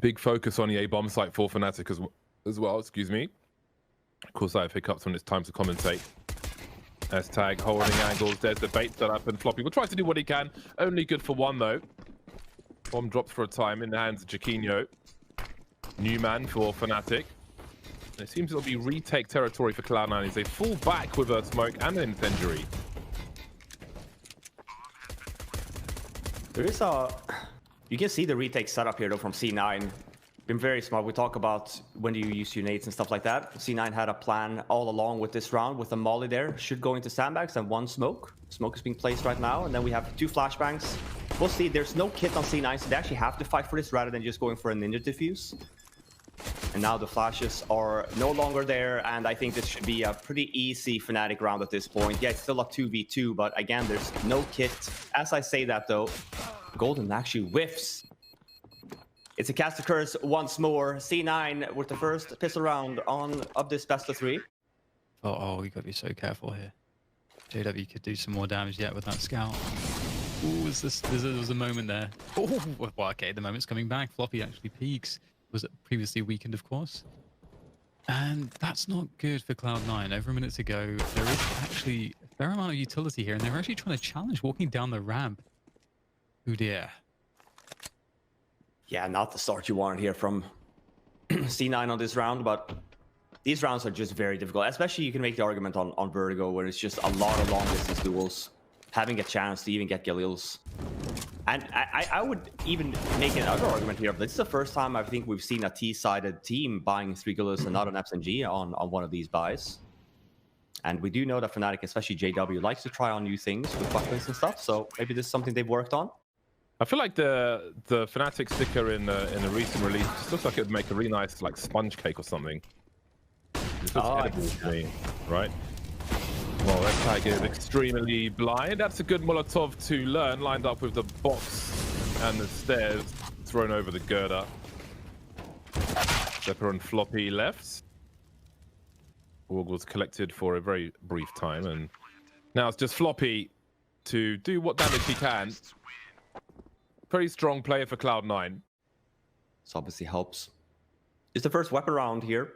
Big focus on the A bomb site for Fnatic as well. Excuse me. Of course, I have hiccups when it's time to commentate. Tag holding angles. There's the bait set up, and Floppy will try to do what he can. Only good for one though. Bomb drops for a time in the hands of Jaquinho. New man for Fnatic. It seems it'll be retake territory for Cloud9 as they fall back with a smoke and an incendiary. There is a... You can see the retake setup here though from C9. Been very smart. We talk about when do you use your nades and stuff like that. C9 had a plan all along with this round with a molly there. Should go into sandbags and one smoke. Smoke is being placed right now. And then we have 2 flashbangs. We'll see. There's no kit on C9, so they actually have to fight for this rather than just going for a ninja diffuse. And now the flashes are no longer there, and I think this should be a pretty easy Fnatic round at this point. Yeah, it's still a 2v2, but again, there's no kit. As I say that though, Golden actually whiffs. It's a caster curse once more. C9 with the first pistol round of this best of 3. Oh, we got to be so careful here. JW could do some more damage yet with that scout. Ooh, there was a moment there. Oh, well, okay, the moment's coming back. Floppy actually peaks. Was previously weakened, of course. And that's not good for Cloud9. Over a minute to go, there is actually a fair amount of utility here, and they're actually trying to challenge walking down the ramp. Oh dear. Yeah, not the start you wanted here from C9 on this round, but these rounds are just very difficult. Especially you can make the argument on VERTIGO, where it's just a lot of long distance duels, having a chance to even get Galils. And I would even make another argument here. This is the first time I think we've seen a T-sided team buying 3 Galils and not an SNG on one of these buys. And we do know that Fnatic, especially JW, likes to try on new things with buttons and stuff. So maybe this is something they've worked on. I feel like the Fnatic sticker in the recent release just looks like it would make a really nice like sponge cake or something. It looks edible to me, right? Well, that tag is extremely blind. That's a good Molotov to learn, lined up with the box and the stairs thrown over the girder. Zephyr and Floppy left. Org was collected for a very brief time, and now it's just Floppy to do what damage he can. Very strong player for Cloud9. This obviously helps. It's the first weapon round here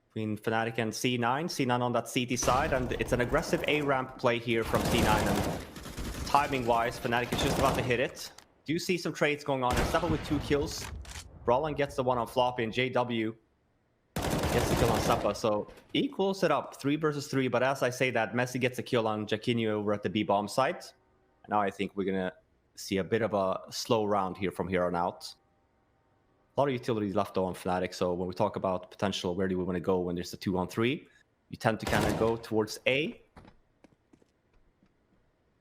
between Fnatic and C9. C9 on that CT side, and it's an aggressive A ramp play here from C9. And timing-wise, Fnatic is just about to hit it. Do you see some trades going on? It's double with 2 kills. Brawlin gets the one on Floppy, and JW gets the kill on Zappa. So equals it up, 3 versus 3. But as I say that, Messi gets a kill on Jaquinho over at the B bomb site. And now I think we're gonna see a bit of a slow round here from here on out. A lot of utilities left though on Fnatic, so when we talk about potential, where do we want to go when there's a 2-on-3, you tend to kind of go towards A.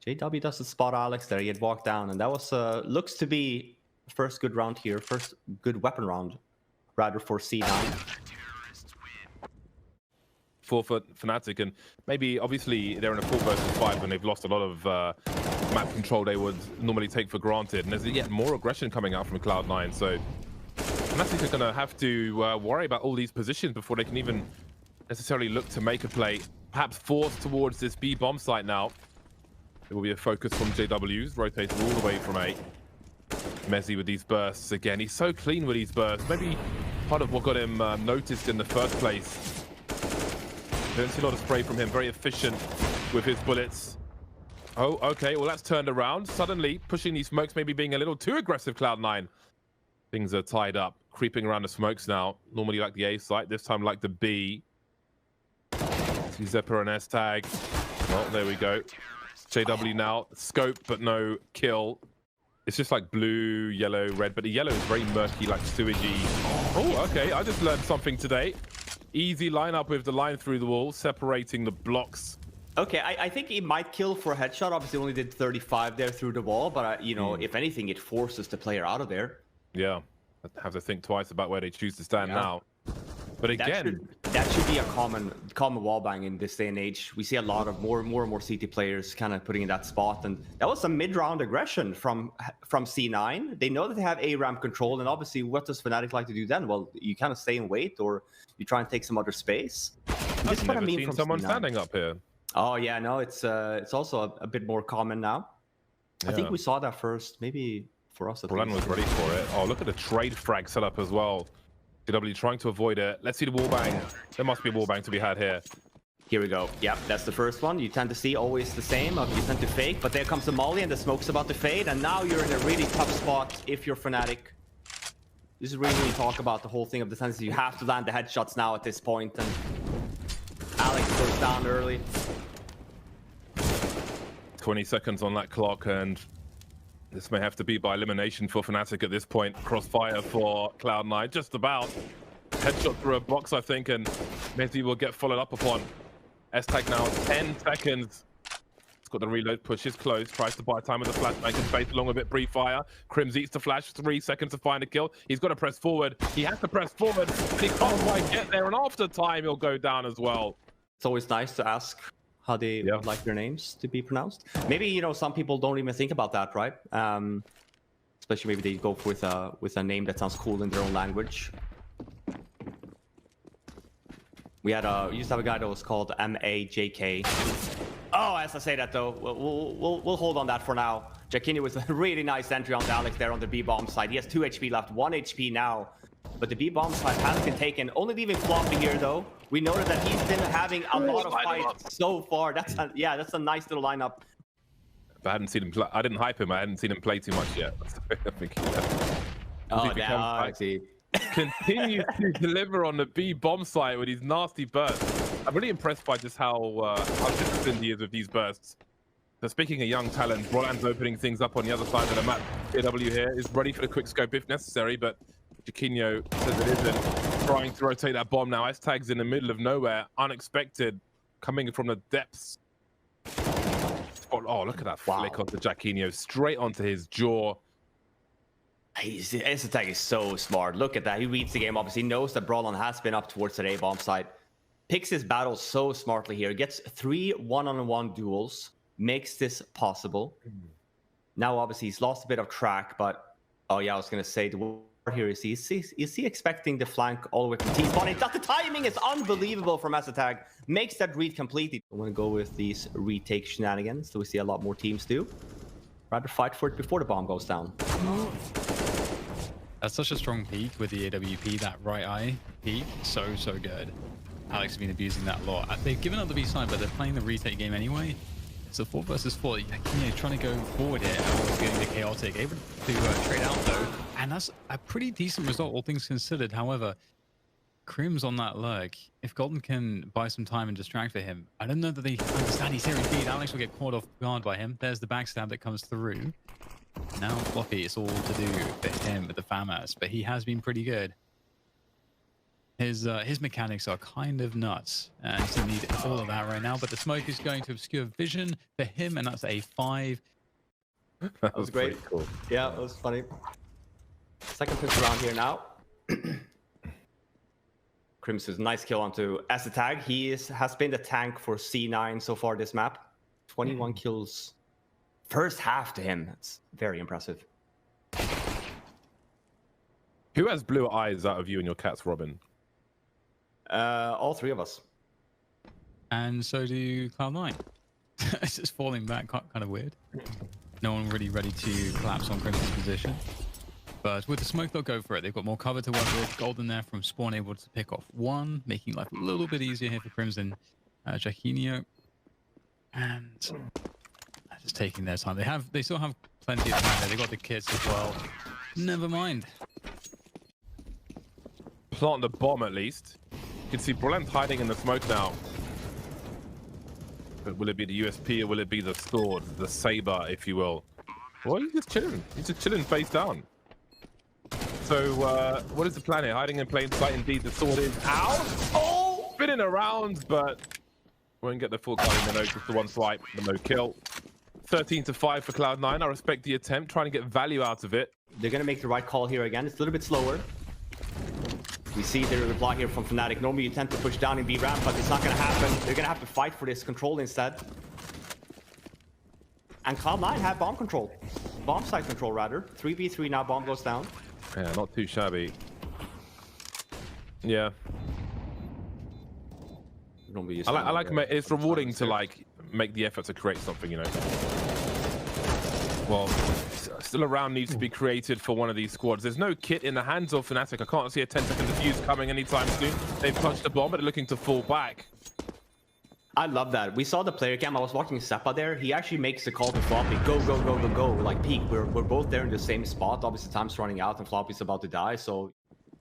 JW doesn't spot Alex there. He had walked down, and that was looks to be the first good round here, first good weapon round, rather for C9. For Fnatic, and maybe obviously they're in a 4 versus 5 and they've lost a lot of map control they would normally take for granted, and there's yet more aggression coming out from Cloud9, so Fnatic are going to have to worry about all these positions before they can even necessarily look to make a play. Perhaps forced towards this B bomb site now. There will be a focus from JW's, rotating all the way from A. Messi with these bursts again. He's so clean with these bursts. Maybe part of what got him noticed in the first place. Don't see a lot of spray from him. Very efficient with his bullets. Oh, okay. Well, that's turned around. Suddenly, pushing these smokes, maybe being a little too aggressive, Cloud9. Things are tied up. Creeping around the smokes now. Normally like the A site. This time like the B. See Zephyr and S-Tag. Well, there we go. JW now. Scope, but no kill. It's just like blue, yellow, red. But the yellow is very murky, like sewagey. Oh, okay. I just learned something today. Easy lineup with the line through the wall, separating the blocks. Okay, I think he might kill for a headshot. Obviously, only did 35 there through the wall, but you know, if anything, it forces the player out of there. Yeah, I have to think twice about where they choose to stand now. But again, that should be a common wallbang in this day and age. We see a lot of more and more CT players kind of putting in that spot, and that was some mid-round aggression from C9. They know that they have A ramp control, and obviously, what does Fnatic like to do then? Well, you kind of stay and wait, or you try and take some other space. I've never seen someone standing up here. Oh yeah, no, it's also a bit more common now. Yeah. I think we saw that first maybe For us, at Brolin least. was ready for it. Oh, look at the trade frag setup as well. DW trying to avoid it. Let's see the wallbang. There must be a wallbang to be had here. Here we go. Yep, that's the first one. You tend to see always the same. You tend to fake, but there comes the molly and the smoke's about to fade, and now you're in a really tough spot if you're Fnatic. This is really when you talk about the whole thing of the tendency. You have to land the headshots now at this point, and Alex goes down early. 20 seconds on that clock, and this may have to be by elimination for Fnatic at this point. Crossfire for Cloud9, just about. Headshot through a box, I think, and Messi will get followed up upon. S-Tag now, 10 seconds. He's got the reload, pushes close, tries to buy time with the flashbang, and fades along with it, pre-fire. Crims eats the flash, 3 seconds to find a kill. He's got to press forward. He has to press forward, but he can't quite get there, and after time, he'll go down as well. It's always nice to ask how they would like their names to be pronounced. Maybe, you know, some people don't even think about that, right? Especially maybe they go with a name that sounds cool in their own language. We used to have a guy that was called MAJK. Oh, as I say that though, we'll hold on that for now. Jakini was a really nice entry on Alex there on the B-bomb side. He has 2 HP left, 1 HP now. But the B-bomb side has been taken. Only leaving Floppy here though. We noted that he's been having a lot of fights so far. That's a nice little lineup. I hadn't seen him play. I didn't hype him. I hadn't seen him play too much yet. I think I see. Continues to deliver on the B-bomb site with these nasty bursts. I'm really impressed by just how disciplined he is with these bursts. So speaking of young talent, Brolan's opening things up on the other side of the map. AW here is ready for the quick scope if necessary, but Jaquinho says it isn't. Trying to rotate that bomb now. S-Tag's in the middle of nowhere, unexpected, coming from the depths. Oh, look at that flick onto Jaquinho, straight onto his jaw. S-Tag is so smart. Look at that. He reads the game, obviously. He knows that Brolin has been up towards the A-bomb side. Picks his battles so smartly here. Gets 3 one-on-one duels. Makes this possible. Now, obviously, he's lost a bit of track, but... Oh, yeah, I was going to say, the word here is he expecting the flank all the way from T-spawn? The timing is unbelievable from S-Tag. Makes that read completely. I'm going to go with these retake shenanigans, so we see a lot more teams do. Rather fight for it before the bomb goes down. That's such a strong peak with the AWP, that right eye peak. So good. Alex has been abusing that a lot. They've given up the B side, but they're playing the retake game anyway. It's a 4 versus 4. Jakini trying to go forward here. Alex getting the chaotic. Able to trade out though. And that's a pretty decent result, all things considered. However, Crims on that lurk. If Golden can buy some time and distract for him, I don't know that they understand he's here indeed. Alex will get caught off guard by him. There's the backstab that comes through. Now Floppy, it's all to do for him with the FAMAS, but he has been pretty good. His mechanics are kind of nuts, and he's gonna need all of that right now. But the smoke is going to obscure vision for him, and that's a 5. That was great. Cool. Yeah, that was funny. Second push around here now. Crimson's nice kill onto S-Tag. He has been the tank for C9 so far this map. 21 kills. First half to him. That's very impressive. Who has blue eyes out of you and your cats, Robin? All 3 of us. And so do Cloud9. It's just falling back, kind of weird. No one really ready to collapse on Crimson's position. But with the smoke, they'll go for it. They've got more cover to work with. Golden there from spawn, able to pick off 1, making life a little bit easier here for Crimson. Jakini. And just taking their time. They still have plenty of time there. They got the kits as well. Never mind. Plant the bomb at least. You can see Brolan's hiding in the smoke now. But will it be the USP or will it be the sword, the saber, if you will? Well, he's just chilling. He's just chilling face down. So, what is the plan here? Hiding in plain sight, indeed. The sword is out. Oh! Spinning around, but won't get the full cut in the nose. Just the 1 swipe, the no kill. 13-5 for Cloud9. I respect the attempt, trying to get value out of it. They're going to make the right call here again. It's a little bit slower. We see the reply here from Fnatic. Normally you tend to push down in B ramp, but it's not going to happen. They're going to have to fight for this control instead. And Cloud9 have bomb control. Bomb site control, rather. 3v3 now, bomb goes down. Yeah, not too shabby. Yeah. I like it's rewarding to like make the effort to create something, you know. Well, still a round needs to be created for one of these squads. There's no kit in the hands of Fnatic. I can't see a 10-second defuse coming anytime soon. They've touched the bomb, but they're looking to fall back. I love that. We saw the player cam. I was watching Seppa there. He actually makes the call to Floppy. Go, go, go, go, go. Like, peek. We're both there in the same spot. Obviously, time's running out and Floppy's about to die, so...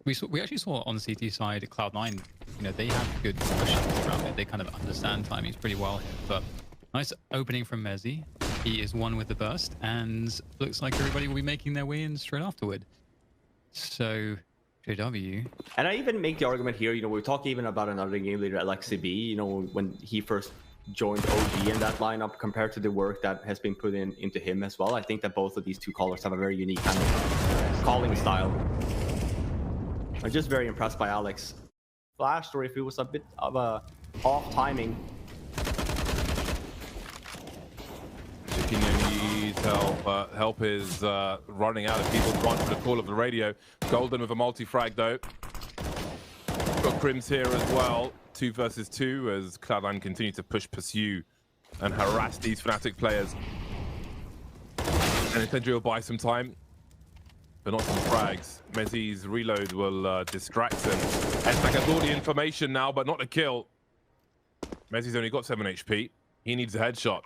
We actually saw on the CT side, Cloud9, you know, they have good push around it. They kind of understand timings pretty well here. But nice opening from Mezzy. He is one with the burst, and looks like everybody will be making their way in straight afterward. So, JW. And I even make the argument here, you know, we're talking even about another game leader, Alexi B, you know, when he first joined OG in that lineup compared to the work that has been put into him as well. I think that both of these two callers have a very unique kind of calling style. I'm just very impressed by Alex. Flashed, or if it was a bit of a off timing. Chiquinho needs help. Help is running out of people to answer the call of the radio. Golden with a multi-frag though. Got Crims here as well. 2 versus 2 as Cloud9 continue to pursue and harass these Fnatic players. And Incendiary will buy some time, but not some frags. Mezzy's reload will distract him. Estak has all the information now, but not the kill. Mezzy's only got 7 HP. He needs a headshot.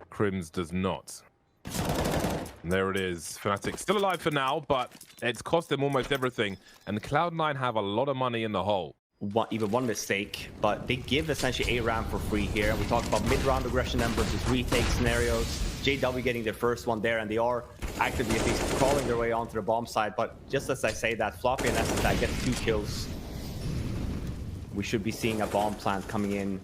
Crims does not. And there it is. Fnatic still alive for now, but it's cost them almost everything. And Cloud9 have a lot of money in the hole. Even one mistake, but they give essentially a round for free here. We talked about mid-round aggression then versus retake scenarios. JW getting their first one there, and they are actively at least crawling their way onto the bomb side. But just as I say that, Floppy and Estak get 2 kills. We should be seeing a bomb plant coming in.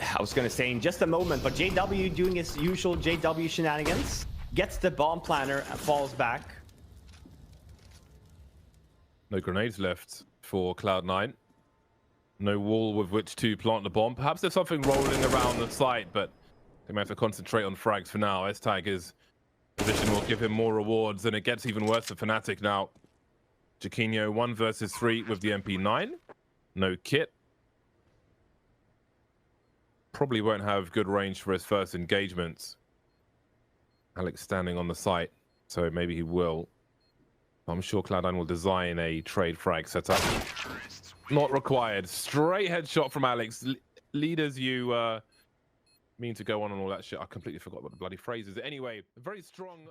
I was going to say in just a moment, but JW doing his usual JW shenanigans. Gets the bomb planter and falls back. No grenades left for Cloud9. No wall with which to plant the bomb. Perhaps there's something rolling around the site, but they may have to concentrate on frags for now. S-Tiger's position will give him more rewards, and it gets even worse for Fnatic now. Chiquinho 1 versus 3 with the MP9. No kit. Probably won't have good range for his first engagements. Alex standing on the site, so maybe he will. I'm sure Cloud9 will design a trade frag setup. Not required. Straight headshot from Alex. Leaders, you mean to go on and all that shit. I completely forgot what the bloody phrase is. Anyway, very strong.